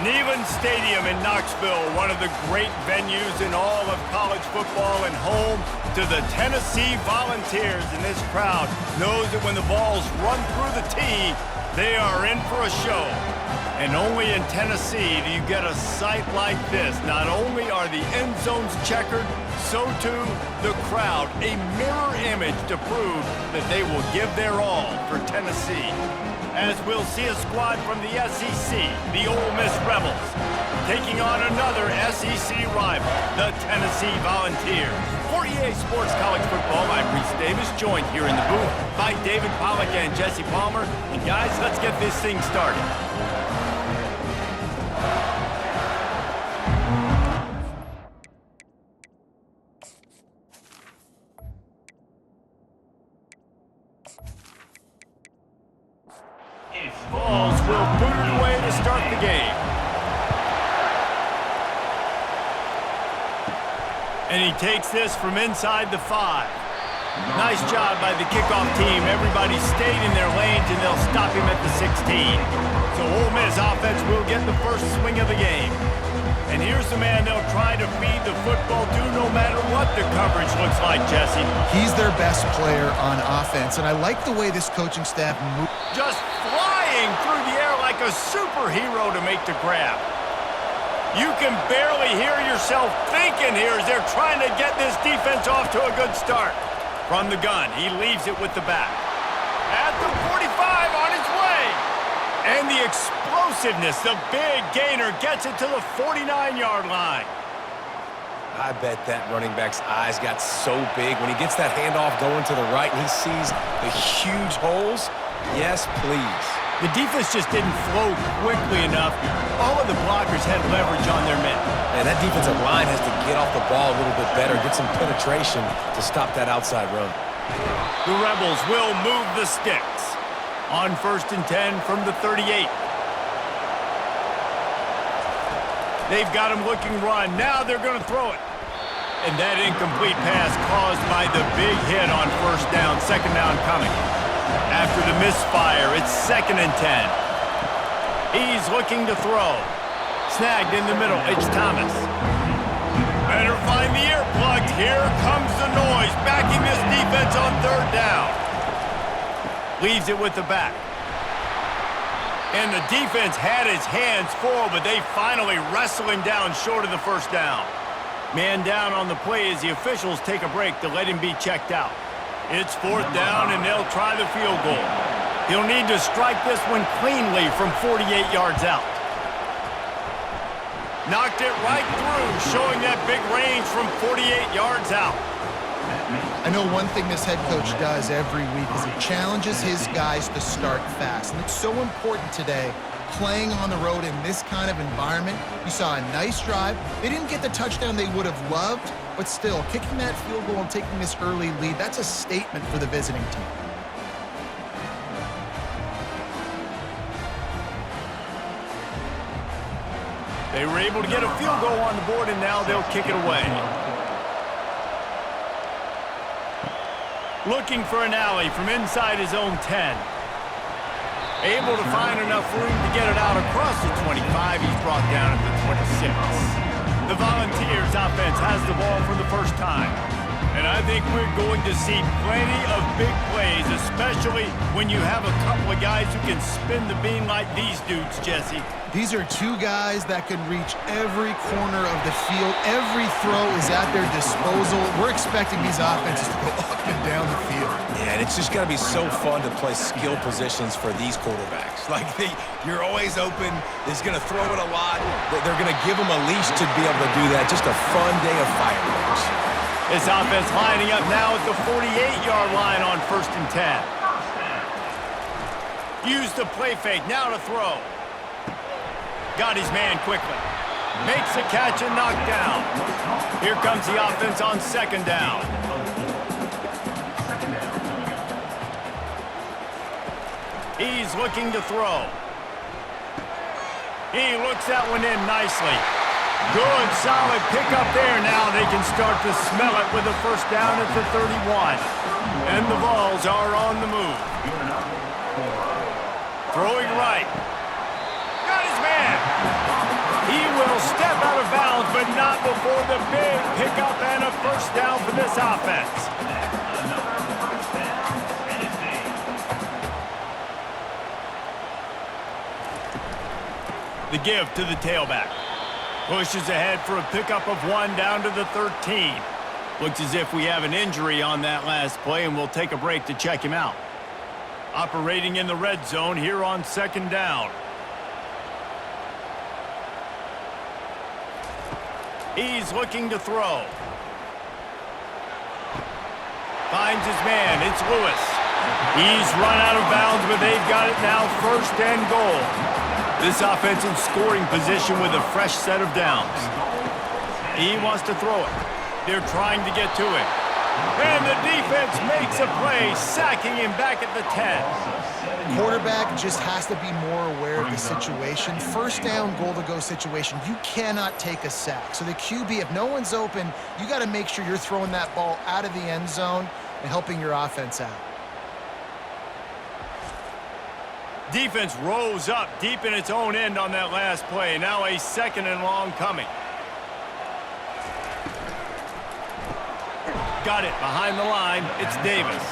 Neyland Stadium in Knoxville, one of the great venues in all of college football and home to the Tennessee Volunteers. And this crowd knows that when the balls run through the tee, they are in for a show. And only in Tennessee do you get a sight like this. Not only are the end zones checkered, so too the crowd, a mirror image to prove that they will give their all for Tennessee. As we'll see a squad from the SEC, the Ole Miss Rebels, taking on another SEC rival, the Tennessee Volunteers. For EA Sports College Football, I'm Reese Davis, joined here in the booth by David Pollack and Jesse Palmer. And guys, let's get this thing started. Balls will boot it away to start the game. And he takes this from inside the 5. Nice job by the kickoff team. Everybody stayed in their lanes, and they'll stop him at the 16. So Ole Miss offense will get the first swing of the game. And here's the man they'll try to feed the football to no matter what the coverage looks like, Jesse. He's their best player on offense, and I like the way this coaching staff moves. Just flying through the air like a superhero to make the grab. You can barely hear yourself thinking here as they're trying to get this defense off to a good start. From the gun, he leaves it with the back. At the 45, on his way. And the explosiveness, the big gainer gets it to the 49-yard line. I bet that running back's eyes got so big when he gets that handoff going to the right and he sees the huge holes. Yes, please. The defense just didn't flow quickly enough. All of the blockers had leverage on their men. And that defensive line has to get off the ball a little bit better, get some penetration to stop that outside run. The Rebels will move the sticks. On 1st and 10 from the 38. They've got him looking run. Now they're going to throw it. And that incomplete pass caused by the big hit on 1st down. 2nd down coming. After the misfire, it's 2nd and 10. He's looking to throw. Snagged in the middle. It's Thomas. Better find the earplugs. Here comes the noise. Backing this defense on 3rd down. Leaves it with the back. And the defense had his hands full, but they finally wrestle him down short of the 1st down. Man down on the play as the officials take a break to let him be checked out. It's 4th down, and they'll try the field goal. He'll need to strike this one cleanly from 48 yards out. Knocked it right through, showing that big range from 48 yards out. I know one thing this head coach does every week is he challenges his guys to start fast. And it's so important today, playing on the road in this kind of environment. You saw a nice drive. They didn't get the touchdown they would have loved, but still, kicking that field goal and taking this early lead, that's a statement for the visiting team. They were able to get a field goal on the board, and now they'll kick it away. Looking for an alley from inside his own 10. Able to find enough room to get it out across the 25. He's brought down at the 26. The Volunteers offense has the ball for the first time. And I think we're going to see plenty of big plays, especially when you have a couple of guys who can spin the beam like these dudes, Jesse. These are two guys that can reach every corner of the field. Every throw is at their disposal. We're expecting these offenses to go up and down the field. Yeah, and it's just got to be so fun to play skill positions for these quarterbacks. Like, you're always open. He's going to throw it a lot. They're going to give him a leash to be able to do that. Just a fun day of fireworks. This offense lining up now at the 48-yard line on 1st and 10. Use the play fake. Now to throw. Got his man quickly. Makes a catch and knocked down. Here comes the offense on 2nd down. He's looking to throw. He looks that one in nicely. Good, solid pickup there. Now they can start to smell it with a 1st down at the 31. And the Vols are on the move. Throwing right. Got his man. He'll step out of bounds, but not before the big pickup and a first down for this offense. The give to the tailback. Pushes ahead for a pickup of 1 down to the 13. Looks as if we have an injury on that last play, and we'll take a break to check him out. Operating in the red zone here on 2nd down. He's looking to throw. Finds his man. It's Lewis. He's run out of bounds, but they've got it now 1st and goal. This offense in scoring position with a fresh set of downs. He wants to throw it. They're trying to get to it. And the defense makes a play, sacking him back at the 10. Quarterback just has to be more aware of the situation. 1st down, goal-to-go situation. You cannot take a sack. So the QB, if no one's open, you got to make sure you're throwing that ball out of the end zone and helping your offense out. Defense rose up deep in its own end on that last play. Now a 2nd and long coming. Got it behind the line. It's Davis.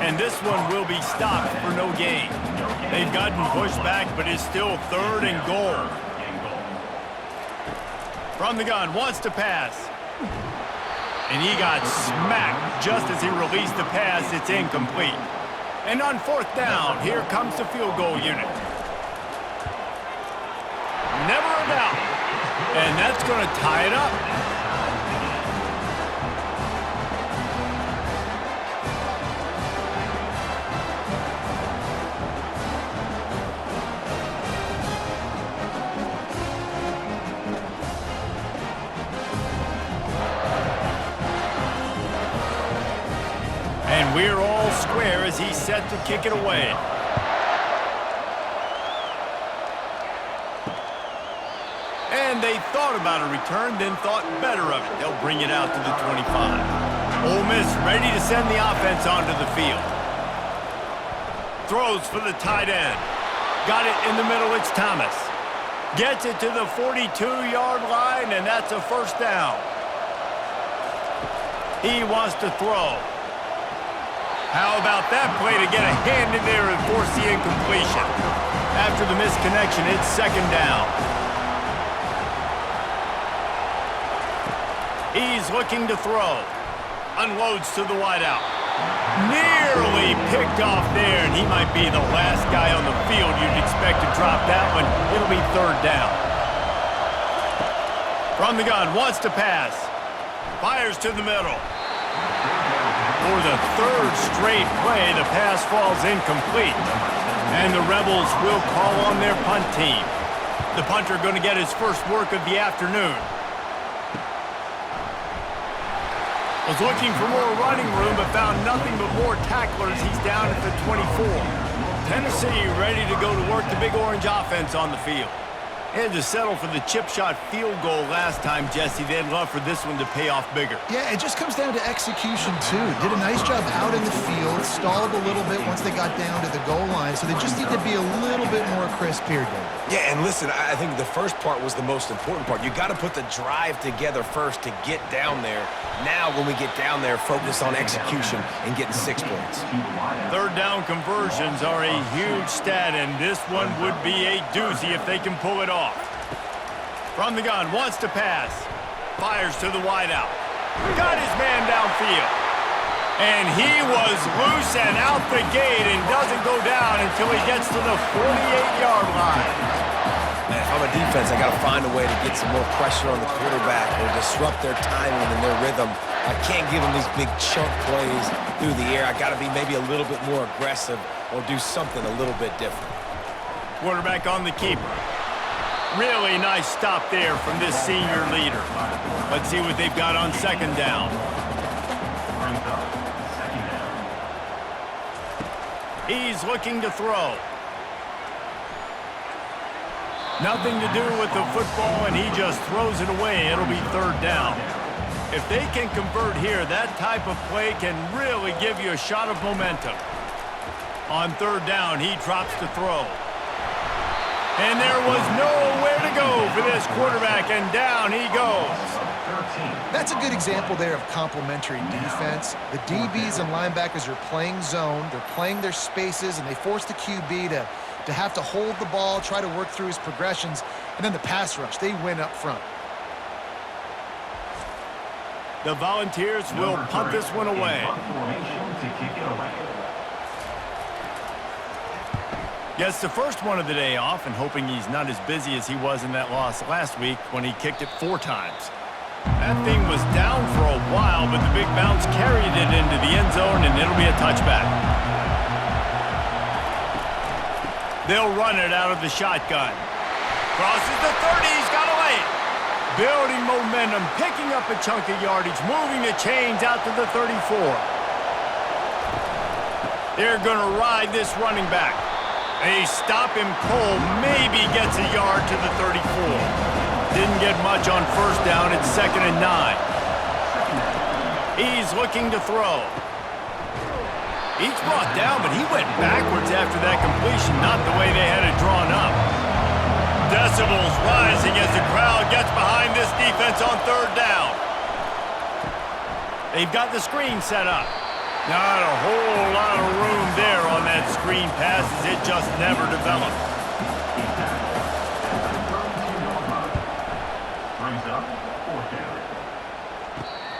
And this one will be stopped for no gain. They've gotten pushed back, but it's still 3rd and goal. From the gun, wants to pass. And he got smacked just as he released the pass. It's incomplete. And on 4th down, here comes the field goal unit. Never a doubt. And that's going to tie it up. And we're all square as he's set to kick it away. And they thought about a return, then thought better of it. They'll bring it out to the 25. Ole Miss ready to send the offense onto the field. Throws for the tight end. Got it in the middle, it's Thomas. Gets it to the 42-yard line, and that's a 1st down. He wants to throw. How about that play to get a hand in there and force the incompletion? After the misconnection, it's 2nd down. He's looking to throw. Unloads to the wideout. Nearly picked off there, and he might be the last guy on the field you'd expect to drop that one. It'll be 3rd down. From the gun, wants to pass. Fires to the middle. For the 3rd straight play, the pass falls incomplete. And the Rebels will call on their punt team. The punter going to get his first work of the afternoon. Was looking for more running room, but found nothing but more tacklers. He's down at the 24. Tennessee ready to go to work the Big Orange offense on the field. Had to settle for the chip shot field goal last time, Jesse. They'd love for this one to pay off bigger. Yeah, it just comes down to execution, too. Did a nice job out in the field, stalled a little bit once they got down to the goal line, so they just need to be a little bit more crisp here, David. Yeah, and listen, I think the first part was the most important part. You got to put the drive together first to get down there. Now, when we get down there, focus on execution and getting 6 points. 3rd down conversions are a huge stat, and this one would be a doozy if they can pull it off. From the gun, wants to pass. Fires to the wideout. Got his man downfield. And he was loose and out the gate and doesn't go down until he gets to the 48-yard line. Man, if I'm a defense, I got to find a way to get some more pressure on the quarterback or disrupt their timing and their rhythm. I can't give them these big chunk plays through the air. I got to be maybe a little bit more aggressive or do something a little bit different. Quarterback on the keeper. Really nice stop there from this senior leader. Let's see what they've got on 2nd down. He's looking to throw. Nothing to do with the football, and he just throws it away. It'll be 3rd down. If they can convert here, that type of play can really give you a shot of momentum. On 3rd down, he drops to throw. And there was nowhere to go for this quarterback, and down he goes. That's a good example there of complementary defense. The DBs and linebackers are playing zone, they're playing their spaces, and they force the QB to have to hold the ball, try to work through his progressions, and then the pass rush, they win up front. The Volunteers will punt this one away. Gets the first one of the day off and hoping he's not as busy as he was in that loss last week when he kicked it 4 times. That thing was down for a while, but the big bounce carried it into the end zone, and it'll be a touchback. They'll run it out of the shotgun. Crosses the 30, he's got away. Building momentum, picking up a chunk of yardage, moving the chains out to the 34. They're going to ride this running back. They stop him cold, maybe gets a yard to the 34. Didn't get much on first down, it's 2nd and 9. He's looking to throw. He's brought down, but he went backwards after that completion, not the way they had it drawn up. Decibels rising as the crowd gets behind this defense on 3rd down. They've got the screen set up. Not a whole lot of room there on that screen pass as it just never developed.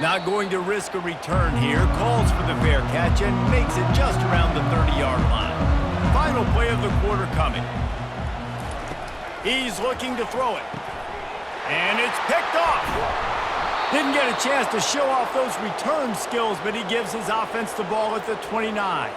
Not going to risk a return here. Calls for the fair catch and makes it just around the 30-yard line. Final play of the quarter coming. He's looking to throw it. And it's picked off. Didn't get a chance to show off those return skills, but he gives his offense the ball at the 29.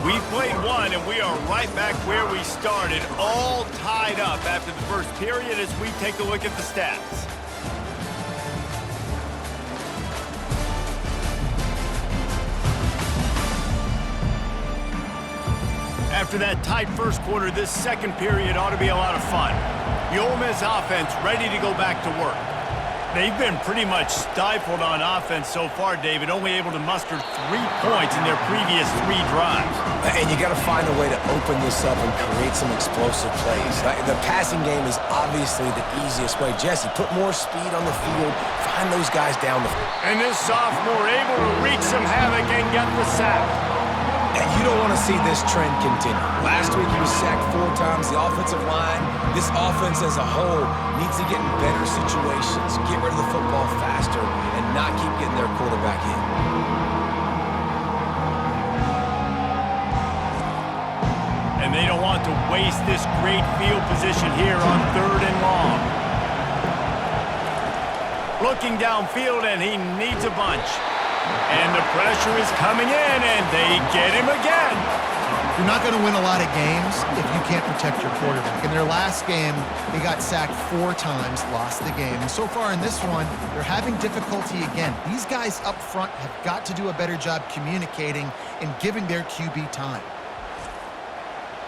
We've played one, and we are right back where we started, all tied up after the first period as we take a look at the stats. After that tight first quarter, this second period ought to be a lot of fun. The Ole Miss offense ready to go back to work. They've been pretty much stifled on offense so far, David, only able to muster 3 points in their previous 3 drives. And you got to find a way to open this up and create some explosive plays. The passing game is obviously the easiest way. Jesse, put more speed on the field, find those guys down the field. And this sophomore able to wreak some havoc and get the sack. And you don't want to see this trend continue. Last week he was sacked 4 times. The offensive line, this offense as a whole, needs to get in better situations, get rid of the football faster, and not keep getting their quarterback in. And they don't want to waste this great field position here on 3rd and long. Looking downfield, and he needs a bunch. And the pressure is coming in, and they get him again. You're not going to win a lot of games if you can't protect your quarterback. In their last game, they got sacked 4 times, lost the game. And so far in this one, they're having difficulty again. These guys up front have got to do a better job communicating and giving their QB time.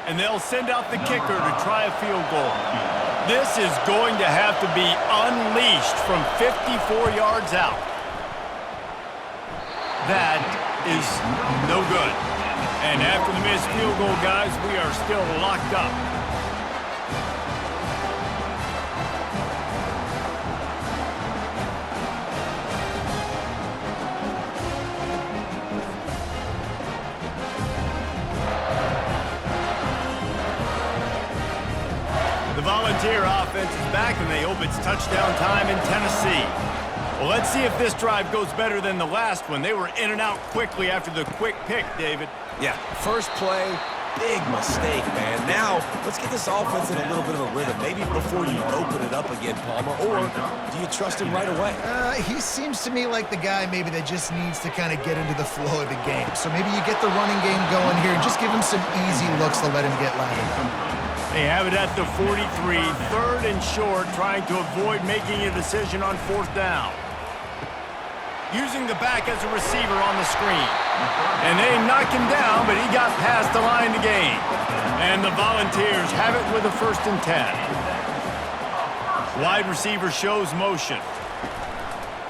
And they'll send out the kicker to try a field goal. This is going to have to be unleashed from 54 yards out. That is no good. And after the missed field goal, guys, we are still locked up. The Volunteer offense is back, and they hope it's touchdown time in Tennessee. Well, let's see if this drive goes better than the last one. They were in and out quickly after the quick pick, David. Yeah, first play, big mistake, man. Now, let's get this offense in a little bit of a rhythm. Maybe before you open it up again, Palmer, or do you trust him right away? He seems to me like the guy maybe that just needs to kind of get into the flow of the game. So maybe you get the running game going here and just give him some easy looks to let him get lathered up. They have it at the 43, 3rd and short, trying to avoid making a decision on 4th down. using the back as a receiver on the screen. And they knocked him down, but he got past the line to gain. And the Volunteers have it with a 1st and 10. Wide receiver shows motion.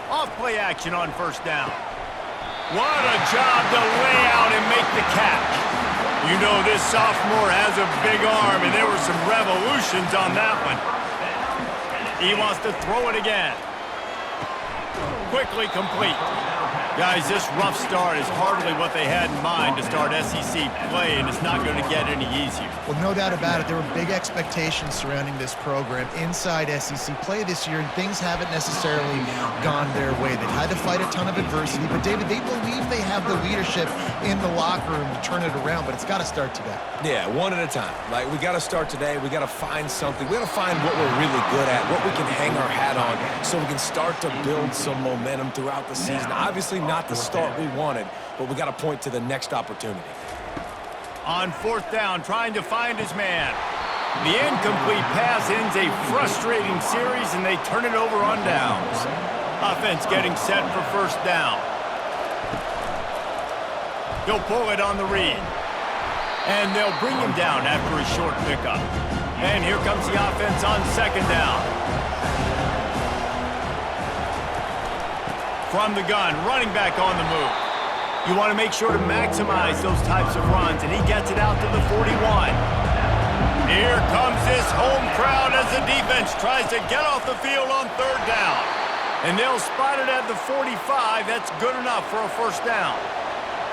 Off play action on 1st down. What a job to lay out and make the catch. You know this sophomore has a big arm, and there were some revolutions on that one. He wants to throw it again. Quickly complete. Guys, this rough start is hardly what they had in mind to start SEC play, and it's not going to get any easier. Well, no doubt about it. There were big expectations surrounding this program inside SEC play this year, and things haven't necessarily gone their way. They've had to fight a ton of adversity, but, David, they believe they have the leadership in the locker room to turn it around, but it's got to start today. Yeah, one at a time. Like, we got to start today. We got to find something. We got to find what we're really good at, what we can hang our hat on, so we can start to build some momentum throughout the season. Obviously, not the start we wanted, but we got to point to the next opportunity. On 4th down, trying to find his man. The incomplete pass ends a frustrating series, and they turn it over on downs. Offense getting set for 1st down. He'll pull it on the read. And they'll bring him down after a short pickup. And here comes the offense on 2nd down. From the gun, running back on the move. You want to make sure to maximize those types of runs, and he gets it out to the 41. Here comes this home crowd as the defense tries to get off the field on 3rd down. And they'll spot it at the 45. That's good enough for a 1st down.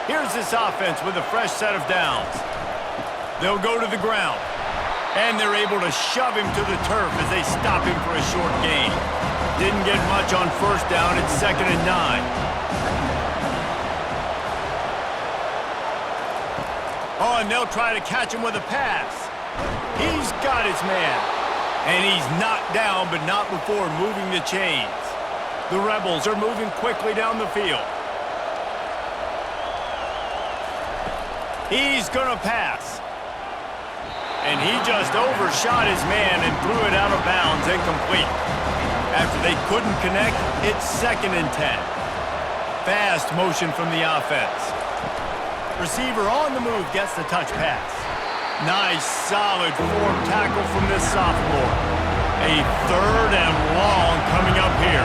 Here's this offense with a fresh set of downs. They'll go to the ground, and they're able to shove him to the turf as they stop him for a short gain. Didn't get much on 1st down. It's 2nd and 9. Oh, and they'll try to catch him with a pass. He's got his man. And he's knocked down, but not before moving the chains. The Rebels are moving quickly down the field. He's going to pass. And he just overshot his man and threw it out of bounds, incomplete. After they couldn't connect, it's 2nd and 10. Fast motion from the offense. Receiver on the move gets the touch pass. Nice, solid form tackle from this sophomore. A 3rd and long coming up here.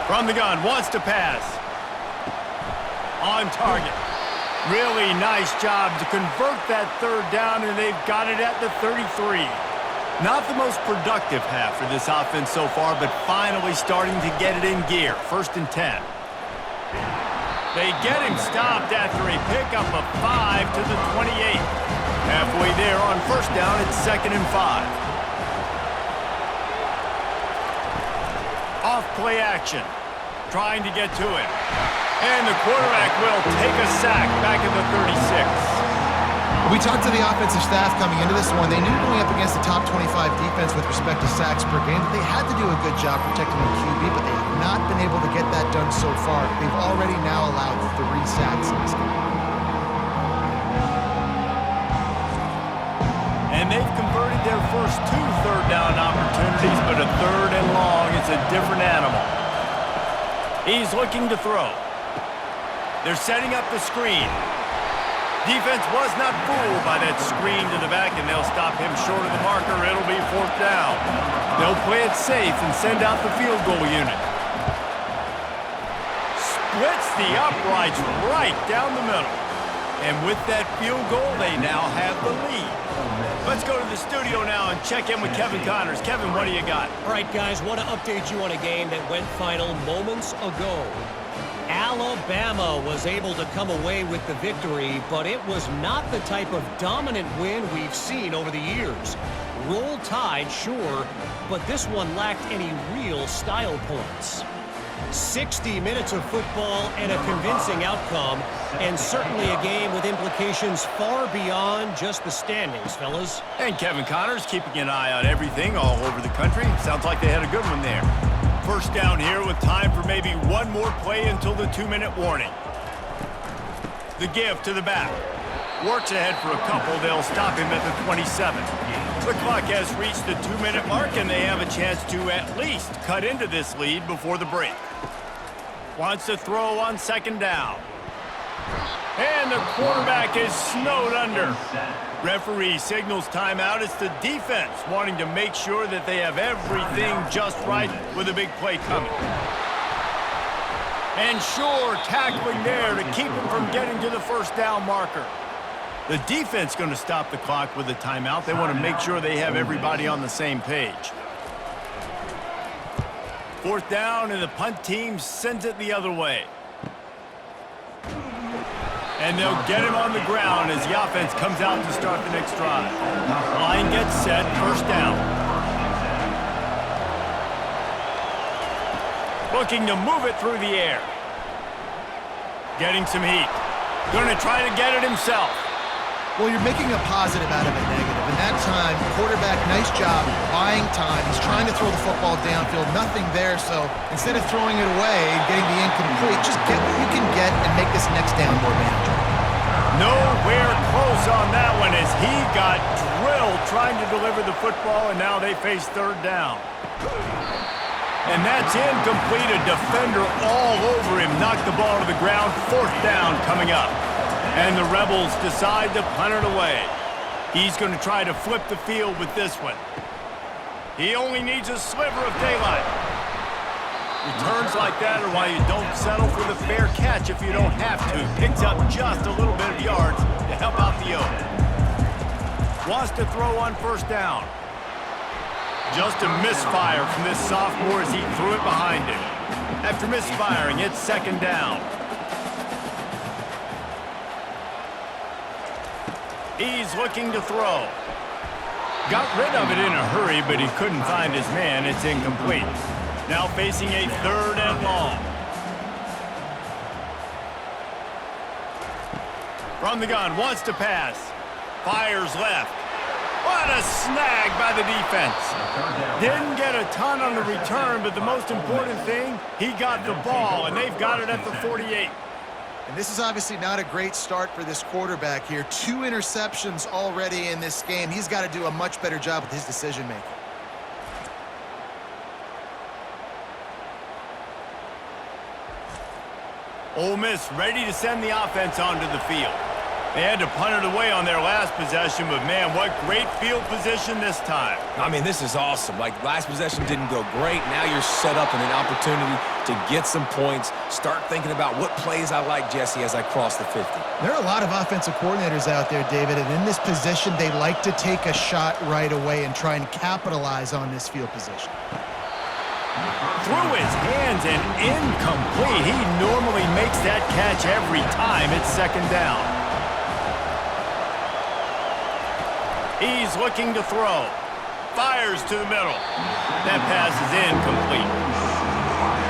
From the gun, wants to pass. On target. Really nice job to convert that 3rd down, and they've got it at the 33. Not the most productive half for this offense so far, but finally starting to get it in gear. 1st and 10. They get him stopped after a pickup of 5 to the 28. Halfway there on 1st down, it's 2nd and 5. Off play action. Trying to get to it. And the quarterback will take a sack back at the 36. We talked to the offensive staff coming into this one. They knew going up against the top 25 defense with respect to sacks per game that they had to do a good job protecting the QB, but they have not been able to get that done so far. They've already now allowed 3 sacks in this game. And they've converted their first 2 third down opportunities, but a 3rd and long is a different animal. He's looking to throw. They're setting up the screen. Defense was not fooled by that screen to the back, and they'll stop him short of the marker. It'll be 4th down. They'll play it safe and send out the field goal unit. Splits the uprights right down the middle. And with that field goal, they now have the lead. Let's go to the studio now and check in with Kevin Connors. Kevin, what do you got? All right, guys, want to update you on a game that went final moments ago. Alabama was able to come away with the victory, but it was not the type of dominant win we've seen over the years. Roll Tide, sure, but this one lacked any real style points. 60 minutes of football and a convincing outcome, and certainly a game with implications far beyond just the standings, fellas. And Kevin Connors keeping an eye on everything all over the country. Sounds like they had a good one there. 1st down here with time for maybe one more play until the 2-minute warning. The give to the back. Works ahead for a couple. They'll stop him at the 27. The clock has reached the 2-minute mark, and they have a chance to at least cut into this lead before the break. Wants to throw on 2nd down. And the quarterback is snowed under. Referee signals timeout. It's the defense wanting to make sure that they have everything just right with a big play coming. And sure, tackling there to keep him from getting to the 1st down marker. The defense going to stop the clock with a timeout. They want to make sure they have everybody on the same page. 4th down, and the punt team sends it the other way. And they'll get him on the ground as the offense comes out to start the next drive. Line gets set, 1st down. Looking to move it through the air. Getting some heat. Going to try to get it himself. Well, you're making a positive out of a negative. And that time, quarterback, nice job, buying time. He's trying to throw the football downfield. Nothing there, so instead of throwing it away and getting the incomplete, just get what you can get and make this next down more manageable. Nowhere close on that one as he got drilled trying to deliver the football, and now they face 3rd down. And that's incomplete. A defender all over him. Knocked the ball to the ground. 4th down coming up. And the Rebels decide to punt it away. He's going to try to flip the field with this one. He only needs a sliver of daylight. Returns like that are why you don't settle for the fair catch if you don't have to. Picks up just a little bit of yards to help out the O. Wants to throw on 1st down. Just a misfire from this sophomore as he threw it behind him. After misfiring, it's 2nd down. He's looking to throw. Got rid of it in a hurry, but he couldn't find his man. It's incomplete. Now facing a 3rd and long. From the gun, wants to pass. Fires left. What a snag by the defense. Didn't get a ton on the return, but the most important thing, he got the ball, and they've got it at the 48. And this is obviously not a great start for this quarterback here. 2 interceptions already in this game. He's got to do a much better job with his decision-making. Ole Miss ready to send the offense onto the field. They had to punt it away on their last possession, but man, what great field position this time. I mean, this is awesome. Like, last possession didn't go great. Now you're set up in an opportunity to get some points. Start thinking about what plays I like, Jesse, as I cross the 50. There are a lot of offensive coordinators out there, David, and in this position, they like to take a shot right away and try and capitalize on this field position. Through his hands and incomplete. He normally makes that catch every time. It's 2nd down. He's looking to throw. Fires to the middle. That pass is incomplete.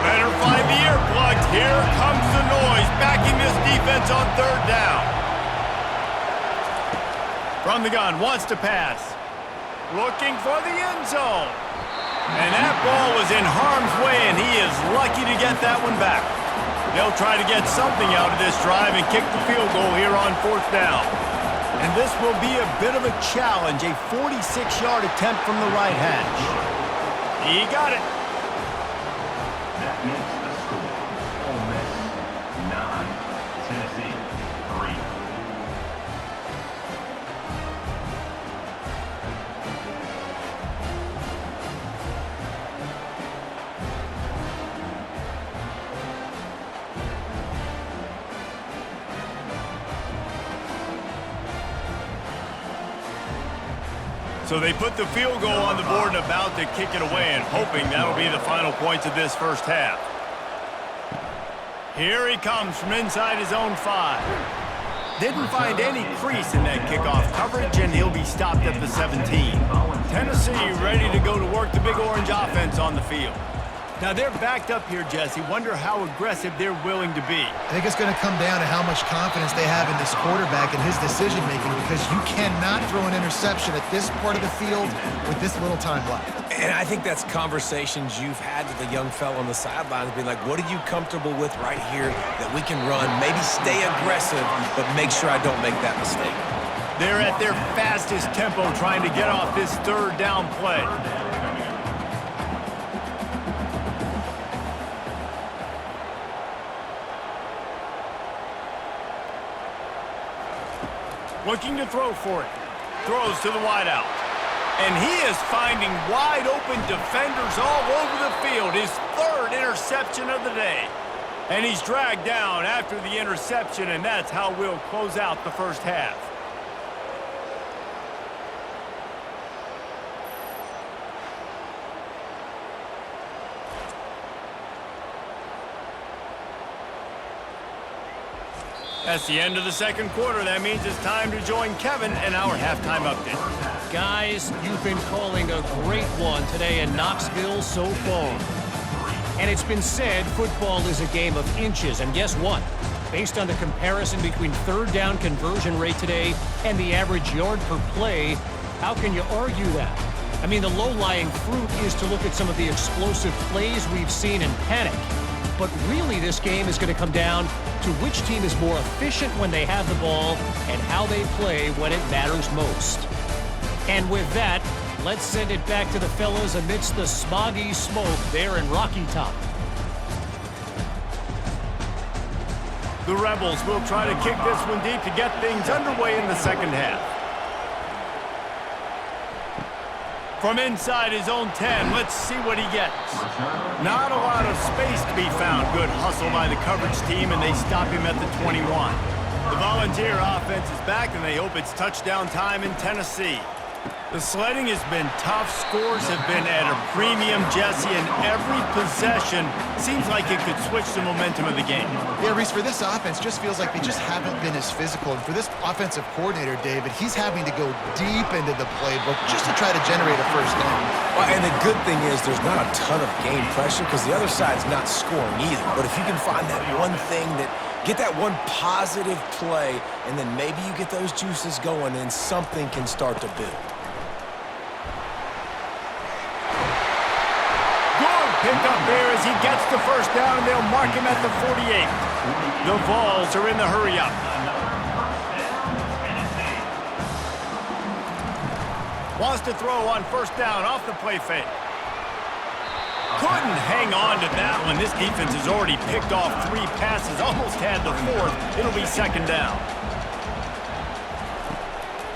Better find the earplugs. Here comes the noise, backing this defense on 3rd down. From the gun, wants to pass. Looking for the end zone. And that ball was in harm's way, and he is lucky to get that one back. They'll try to get something out of this drive and kick the field goal here on 4th down. And this will be a bit of a challenge, a 46-yard attempt from the right hash. He got it. That makes the score. Ole Miss 9, Tennessee 3. So they put the field goal on the board and about to kick it away and hoping that'll be the final points of this 1st half. Here he comes from inside his own 5. Didn't find any crease in that kickoff coverage, and he'll be stopped at the 17. Tennessee ready to go to work the Big Orange offense on the field. Now they're backed up here, Jesse. Wonder how aggressive they're willing to be. I think it's going to come down to how much confidence they have in this quarterback and his decision-making, because you cannot throw an interception at this part of the field with this little time left. And I think that's conversations you've had with a young fellow on the sidelines, being like, what are you comfortable with right here that we can run? Maybe stay aggressive, but make sure I don't make that mistake. They're at their fastest tempo trying to get off this third down play. Looking to throw for it. Throws to the wideout. And he is finding wide open defenders all over the field. His third interception of the day. And he's dragged down after the interception, and that's how we'll close out the first half. That's the end of the second quarter. That means it's time to join Kevin in our halftime update. Guys, you've been calling a great one today in Knoxville so far. And it's been said football is a game of inches. And guess what? Based on the comparison between third down conversion rate today and the average yard per play, how can you argue that? I mean, the low-lying fruit is to look at some of the explosive plays we've seen in panic. But really, this game is going to come down to which team is more efficient when they have the ball and how they play when it matters most. And with that, let's send it back to the fellas amidst the smoggy smoke there in Rocky Top. The Rebels will try to kick this one deep to get things underway in the second half. From inside his own 10, let's see what he gets. Not a lot of space to be found. Good hustle by the coverage team, and they stop him at the 21. The Volunteer offense is back, and they hope it's touchdown time in Tennessee. The sledding has been tough. Scores have been at a premium, Jesse, and every possession seems like it could switch the momentum of the game. Yeah, Reese, for this offense, just feels like they just haven't been as physical. And for this offensive coordinator, David, he's having to go deep into the playbook just to try to generate a first down. Well, and the good thing is there's not a ton of game pressure because the other side's not scoring either. But if you can find that one thing get that one positive play, and then maybe you get those juices going and something can start to build. Pick up there as he gets the first down, and they'll mark him at the 48. The Vols are in the hurry-up. Wants to throw on first down off the play fake. Couldn't hang on to that one. This defense has already picked off 3 passes, almost had the 4th. It'll be second down.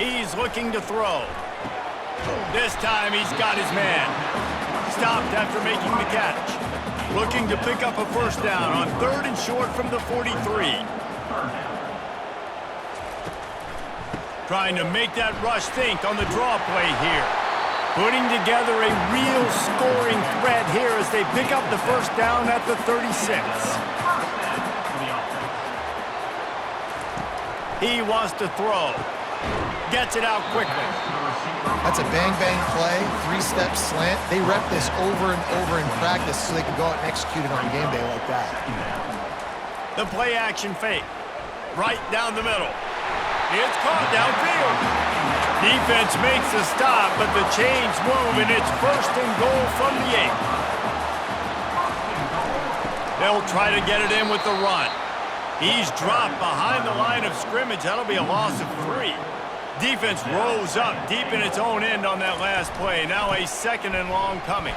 He's looking to throw. This time he's got his man. Stopped after making the catch. Looking to pick up a first down on 3rd and short from the 43. Trying to make that rush think on the draw play here. Putting together a real scoring threat here as they pick up the first down at the 36. He wants to throw. Gets it out quickly. That's a bang-bang play, 3-step slant. They rep this over and over in practice so they can go out and execute it on game day like that. The play-action fake. Right down the middle. It's caught downfield. Defense makes a stop, but the chains move, and it's 1st and goal from the 8. They'll try to get it in with the run. He's dropped behind the line of scrimmage. That'll be a loss of 3. Defense rose up deep in its own end on that last play. Now a 2nd and long coming.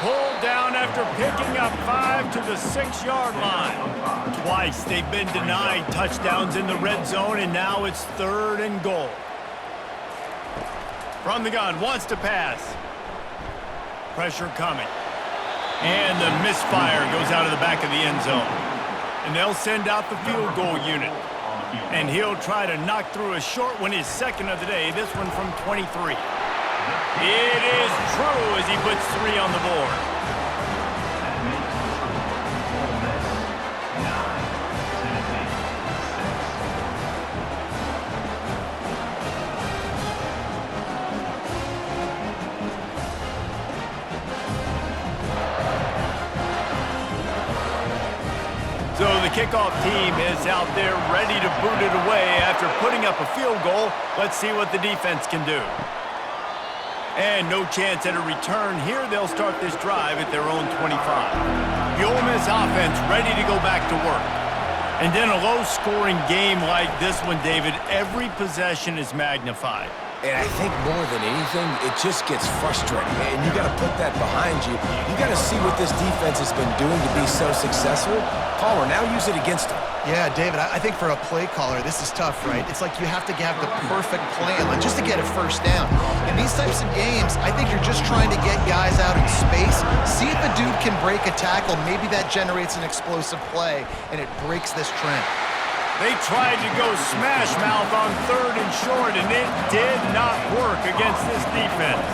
Pulled down after picking up 5 to the 6-yard line. Twice they've been denied touchdowns in the red zone, and now it's 3rd and goal. From the gun, wants to pass. Pressure coming. And the misfire goes out of the back of the end zone. And they'll send out the field goal unit. And he'll try to knock through a short one, his 2nd of the day, this one from 23. It is true as he puts 3 on the board. So the kickoff team is out there ready to boot it away after putting up a field goal. Let's see what the defense can do. And no chance at a return here. They'll start this drive at their own 25. The Ole Miss offense ready to go back to work. And then a low-scoring game like this one, David, every possession is magnified. And I think more than anything, it just gets frustrating. And you got to put that behind you. You got to see what this defense has been doing to be so successful. Caller, now use it against them. Yeah, David, I think for a play caller, this is tough, right? It's like you have to have the perfect plan, like just to get a first down. In these types of games, I think you're just trying to get guys out in space, see if a dude can break a tackle. Maybe that generates an explosive play, and it breaks this trend. They tried to go smash mouth on 3rd and short, and it did not work against this defense.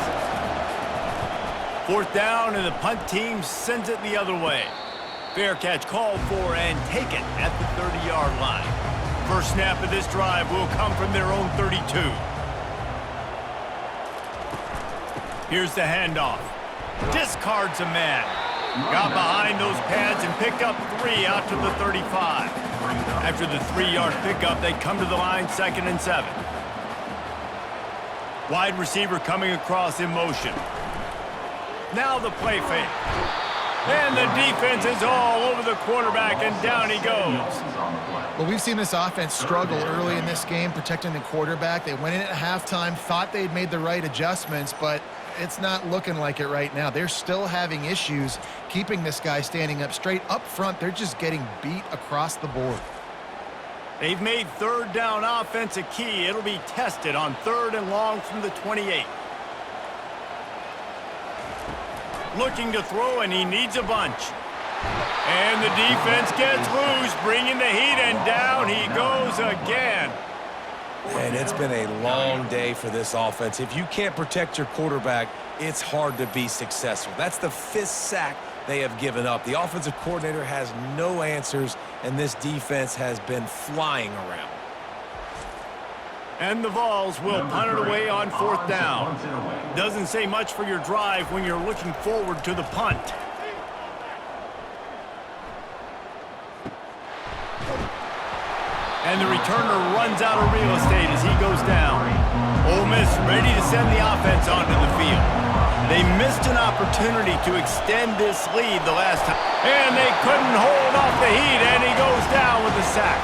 4th down, and the punt team sends it the other way. Fair catch called for and taken at the 30-yard line. First snap of this drive will come from their own 32. Here's the handoff. Discards a man. Got behind those pads and picked up 3 out to the 35. After the 3-yard pickup, they come to the line 2nd and 7. Wide receiver coming across in motion. Now the play fake. And the defense is all over the quarterback, and down he goes. Well, we've seen this offense struggle early in this game protecting the quarterback. They went in at halftime, thought they'd made the right adjustments, but it's not looking like it right now. They're still having issues keeping this guy standing up straight. Up front, they're just getting beat across the board. They've made 3rd down offense a key. It'll be tested on 3rd and long from the 28. Looking to throw, and he needs a bunch. And the defense gets loose, bringing the heat, and down he goes again. And it's been a long day for this offense. If you can't protect your quarterback, it's hard to be successful. That's the 5th sack they have given up. The offensive coordinator has no answers, and this defense has been flying around. And the Vols will punt it away on 4th down. Doesn't say much for your drive when you're looking forward to the punt. And the returner runs out of real estate as he goes down. Ole Miss ready to send the offense onto the field. They missed an opportunity to extend this lead the last time. And they couldn't hold off the heat, and he goes down with a sack.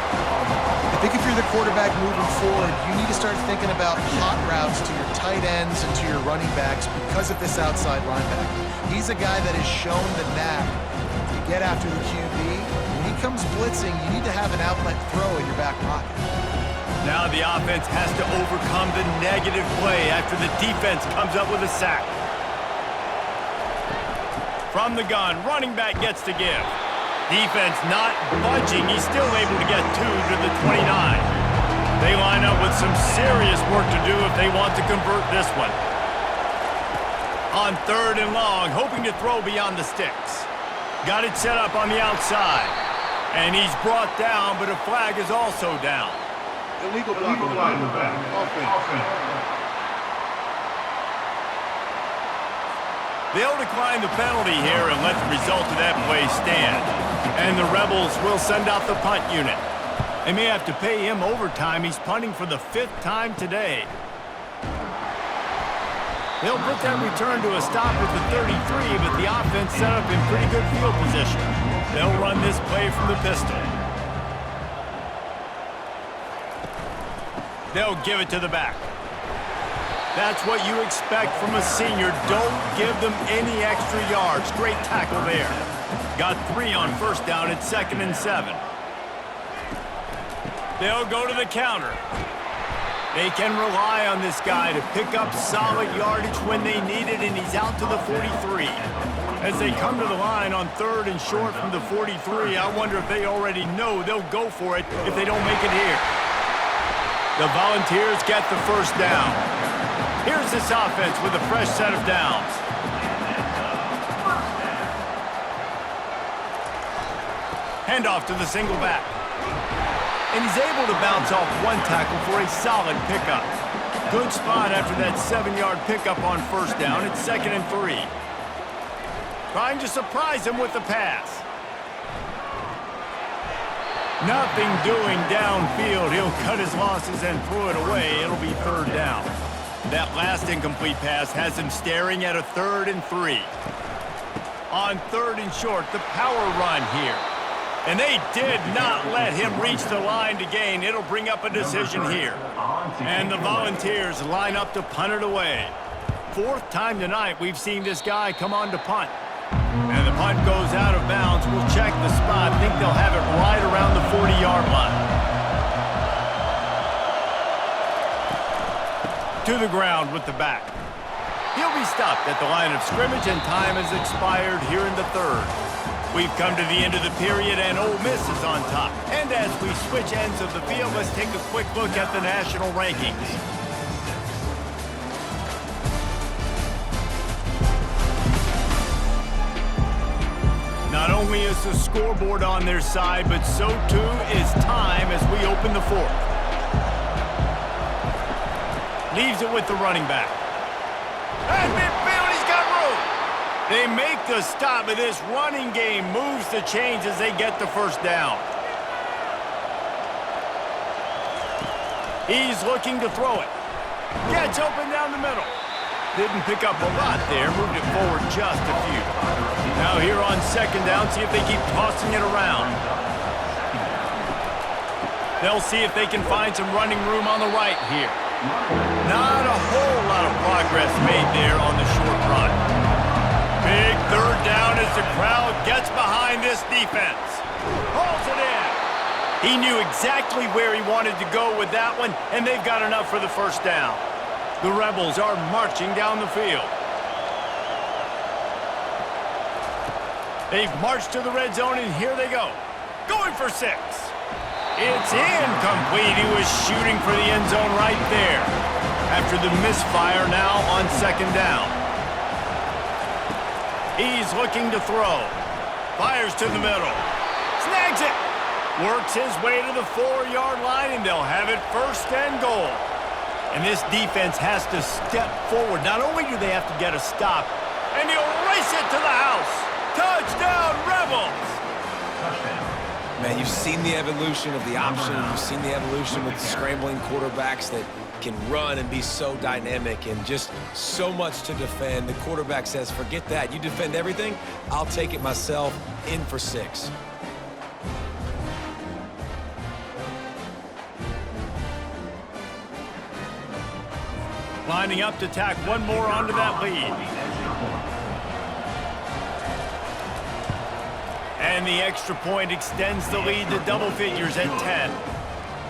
I think if you're the quarterback moving forward, you need to start thinking about hot routes to your tight ends and to your running backs because of this outside linebacker. He's a guy that has shown the knack to get after the QB. When he comes blitzing, you need to have an outlet throw in your back pocket. Now the offense has to overcome the negative play after the defense comes up with a sack. From the gun, running back gets to give. Defense not budging. He's still able to get 2 to the 29. They line up with some serious work to do if they want to convert this one. On 3rd and long, hoping to throw beyond the sticks. Got it set up on the outside. And he's brought down, but a flag is also down. Illegal block in the back. Offense. They'll decline the penalty here and let the result of that play stand. And the Rebels will send out the punt unit. They may have to pay him overtime. He's punting for the 5th time today. They'll put that return to a stop at the 33, but the offense set up in pretty good field position. They'll run this play from the pistol. They'll give it to the back. That's what you expect from a senior. Don't give them any extra yards. Great tackle there. Got 3 on 1st down at 2nd and 7. They'll go to the counter. They can rely on this guy to pick up solid yardage when they need it, and he's out to the 43. As they come to the line on 3rd and short from the 43, I wonder if they already know they'll go for it if they don't make it here. The Volunteers get the 1st down. Here's this offense with a fresh set of downs. Handoff to the single back. And he's able to bounce off 1 tackle for a solid pickup. Good spot after that 7-yard pickup on 1st down. It's 2nd and 3. Trying to surprise him with the pass. Nothing doing downfield. He'll cut his losses and throw it away. It'll be 3rd down. That last incomplete pass has him staring at a 3rd and 3. On 3rd and short, the power run here. And they did not let him reach the line to gain. It'll bring up a decision here. And the Volunteers line up to punt it away. Fourth time tonight we've seen this guy come on to punt. And the punt goes out of bounds. We'll check the spot. I think they'll have it right around the 40-yard line. To the ground with the back. He'll be stopped at the line of scrimmage, and time has expired here in the third. We've come to the end of the period, and Ole Miss is on top. And as we switch ends of the field, let's take a quick look at the national rankings. Not only is the scoreboard on their side, but so too is time as we open the fourth. Leaves it with the running back. And midfield, he's got room. They make the stop, but this running game moves the chains as they get the first down. He's looking to throw it. Gets open down the middle. Didn't pick up a lot there, moved it forward just a few. Now here on second down, see if they keep tossing it around. They'll see if they can find some running room on the right here. Not a whole lot of progress made there on the short run. Big third down as the crowd gets behind this defense. Hauls it in. He knew exactly where he wanted to go with that one, and they've got enough for the first down. The Rebels are marching down the field. They've marched to the red zone, and here they go. Going for 6. It's incomplete. He was shooting for the end zone right there. After the misfire now on second down. He's looking to throw. Fires to the middle. Snags it. Works his way to the 4-yard line, and they'll have it first and goal. And this defense has to step forward. Not only do they have to get a stop, and he'll race it to the house. Touchdown, Rebels! Man, you've seen the evolution of the option. You've seen the evolution with scrambling quarterbacks that can run and be so dynamic and just so much to defend. The quarterback says, forget that. You defend everything, I'll take it myself. In for 6. Lining up to tack one more onto that lead. And the extra point extends the lead to double figures at 10.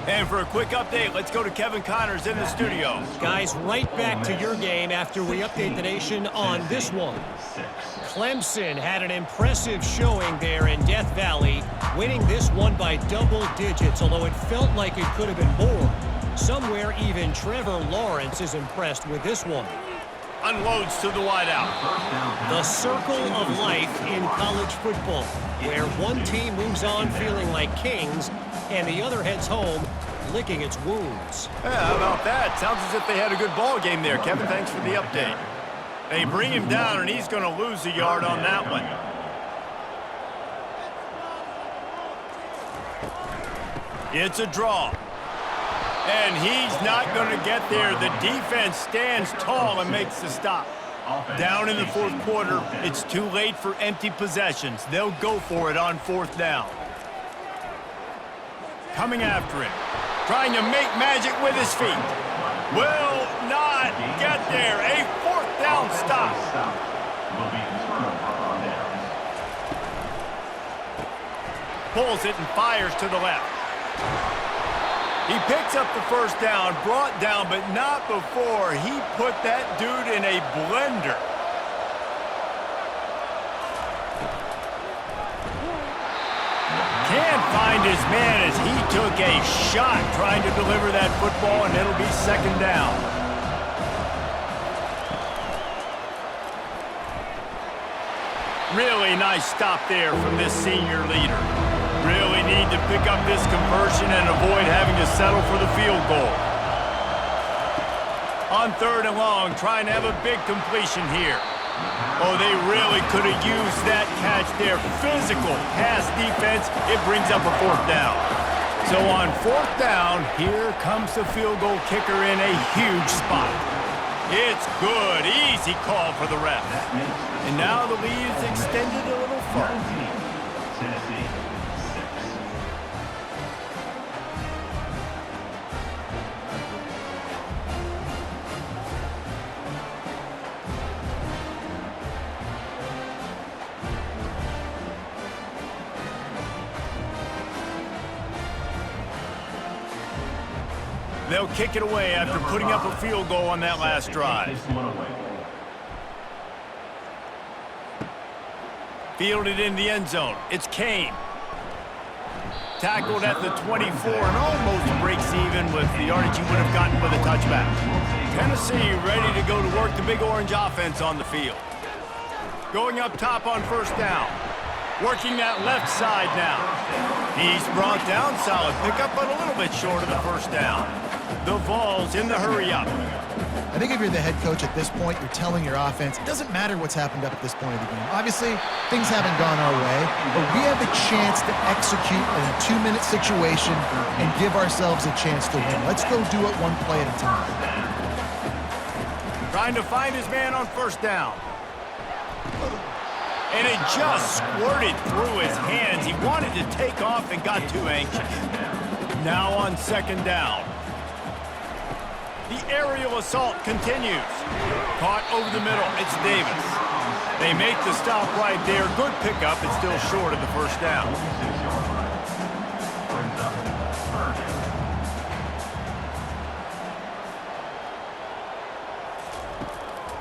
And for a quick update, let's go to Kevin Connors in the studio. Guys, right back to your game after we update the nation on this one. Clemson had an impressive showing there in Death Valley, winning this one by double digits, although it felt like it could have been more. Somewhere even Trevor Lawrence is impressed with this one. Unloads to the wideout. The circle of life in college football, where one team moves on feeling like kings and the other heads home licking its wounds. Yeah, how about that? Sounds as if they had a good ball game there. Kevin, thanks for the update. They bring him down, and he's going to lose a yard on that one. It's a draw. And he's not going to get there. The defense stands tall and makes the stop. Down in the fourth quarter, it's too late for empty possessions. They'll go for it on fourth down. Coming after him. Trying to make magic with his feet. Will not get there. A fourth down stop. Pulls it and fires to the left. He picks up the first down, brought down, but not before he put that dude in a blender. Can't find his man as he took a shot trying to deliver that football, and it'll be second down. Really nice stop there from this senior leader. Really need to pick up this conversion and avoid having to settle for the field goal. On third and long, trying to have a big completion here. Oh, they really could have used that catch there. Physical pass defense. It brings up a fourth down. So on fourth down, here comes the field goal kicker in a huge spot. It's good. Easy call for the ref. And now the lead is extended a little further. They'll kick it away after putting up a field goal on that last drive. This one away. Fielded in the end zone. It's Kane. Tackled at the 24 and almost breaks even with the yardage he would have gotten with a touchback. Tennessee ready to go to work the Big Orange offense on the field. Going up top on first down. Working that left side now. He's brought down. Solid pickup, but a little bit short of the first down. The Vols in the hurry-up. I think if you're the head coach at this point, you're telling your offense, it doesn't matter what's happened up at this point of the game. Obviously, things haven't gone our way, but we have the chance to execute in a 2-minute situation and give ourselves a chance to win. Let's go do it one play at a time. Trying to find his man on first down. And it just squirted through his hands. He wanted to take off and got too anxious. Now on second down. The aerial assault continues. Caught over the middle. It's Davis. They make the stop right there. Good pickup. It's still short of the first down.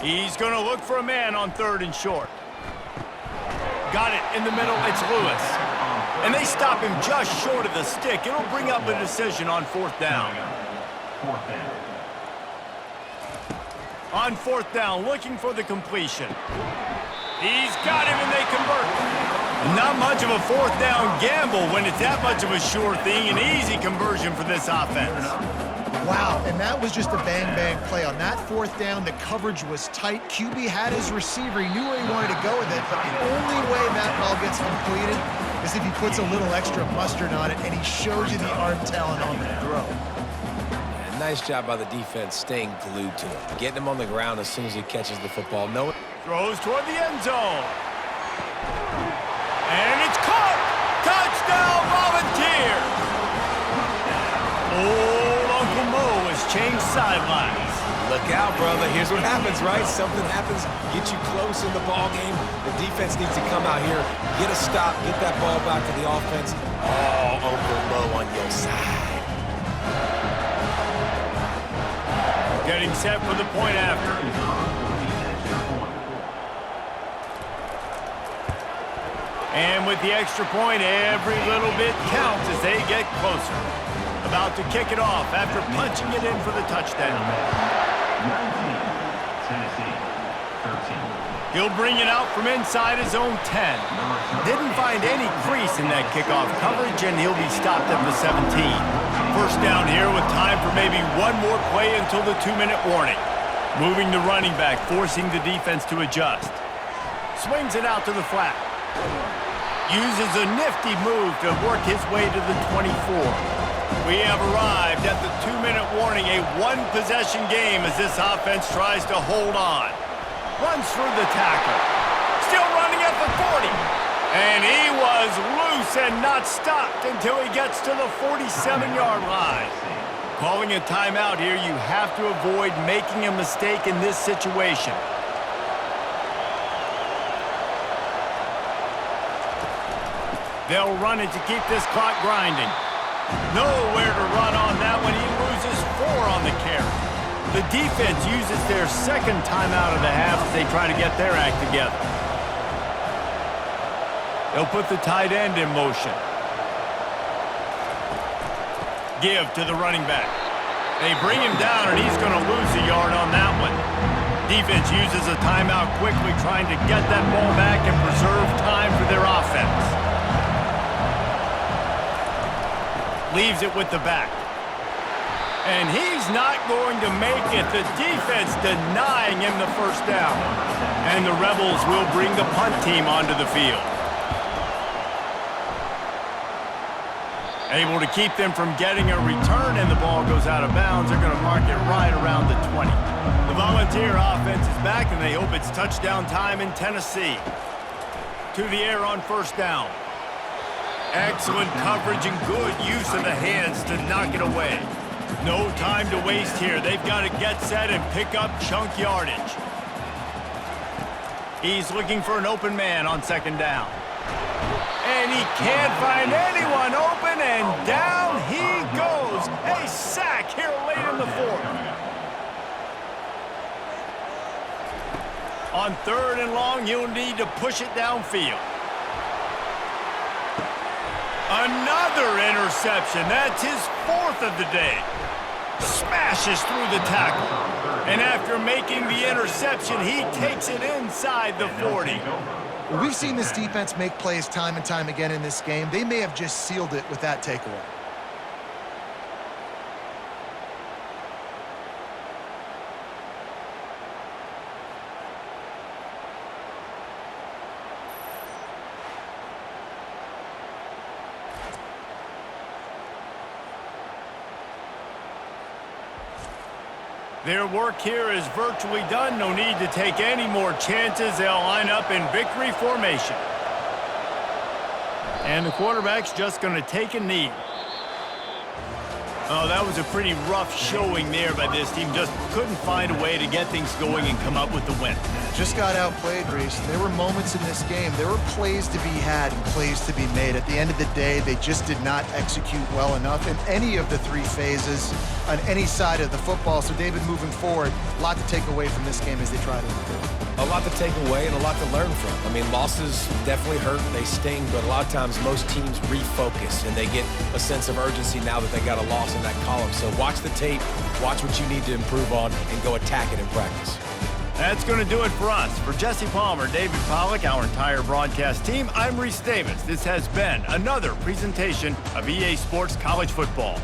He's going to look for a man on third and short. Got it in the middle. It's Lewis. And they stop him just short of the stick. It'll bring up a decision on fourth down. Fourth down. On fourth down, looking for the completion. He's got him, and they convert. Not much of a fourth down gamble when it's that much of a sure thing. An easy conversion for this offense. Wow, and that was just a bang-bang play. On that fourth down, the coverage was tight. QB had his receiver. He knew where he wanted to go with it, but the only way that ball gets completed is if he puts a little extra mustard on it, and he shows you the arm talent on the throw. Nice job by the defense staying glued to him, getting him on the ground as soon as he catches the football. Throws toward the end zone. And it's caught! Touchdown, Volunteers! Old Uncle Mo has changed sidelines. Look out, brother. Here's what happens, right? Something happens, get you close in the ball game. The defense needs to come out here, get a stop, get that ball back to the offense. Oh, Uncle Mo on your side. Getting set for the point after. And with the extra point, every little bit counts as they get closer. About to kick it off after punching it in for the touchdown. 19, Tennessee, 13. He'll bring it out from inside his own 10. Didn't find any crease in that kickoff coverage, and he'll be stopped at the 17. First down here with time for maybe one more play until the 2-minute warning. Moving the running back, forcing the defense to adjust. Swings it out to the flat. Uses a nifty move to work his way to the 24. We have arrived at the 2-minute warning, a one-possession game as this offense tries to hold on. Runs through the tackle. Still running at the 40. And he was loose and not stopped until he gets to the 47-yard line. Calling a timeout here, you have to avoid making a mistake in this situation. They'll run it to keep this clock grinding. Nowhere to run on that one. He loses 4 on the carry. The defense uses their second timeout of the half as they try to get their act together. They'll put the tight end in motion. Give to the running back. They bring him down, and he's going to lose a yard on that one. Defense uses a timeout quickly, trying to get that ball back and preserve time for their offense. Leaves it with the back. And he's not going to make it. The defense denying him the first down. And the Rebels will bring the punt team onto the field. Able to keep them from getting a return, and the ball goes out of bounds. They're going to mark it right around the 20. The Volunteer offense is back, and they hope it's touchdown time in Tennessee. To the air on first down. Excellent coverage and good use of the hands to knock it away. No time to waste here. They've got to get set and pick up chunk yardage. He's looking for an open man on second down. And he can't find anyone open, and down he goes. A sack here late in the fourth. On 3rd and long, you'll need to push it downfield. Another interception. That's his 4th of the day. Smashes through the tackle. And after making the interception, he takes it inside the 40. Well, we've seen this defense make plays time and time again in this game. They may have just sealed it with that takeaway. Their work here is virtually done. No need to take any more chances. They'll line up in victory formation. And the quarterback's just going to take a knee. Oh, that was a pretty rough showing there by this team. Just couldn't find a way to get things going and come up with the win. Just got outplayed, Reese. There were moments in this game. There were plays to be had and plays to be made. At the end of the day, they just did not execute well enough in any of the 3 phases on any side of the football. So, David, moving forward, a lot to take away from this game as they try to improve. A lot to take away and a lot to learn from. I mean, losses definitely hurt, they sting, but a lot of times most teams refocus and they get a sense of urgency now that they got a loss in that column. So watch the tape, watch what you need to improve on, and go attack it in practice. That's going to do it for us. For Jesse Palmer, David Pollack, our entire broadcast team, I'm Reese Davis. This has been another presentation of EA Sports College Football.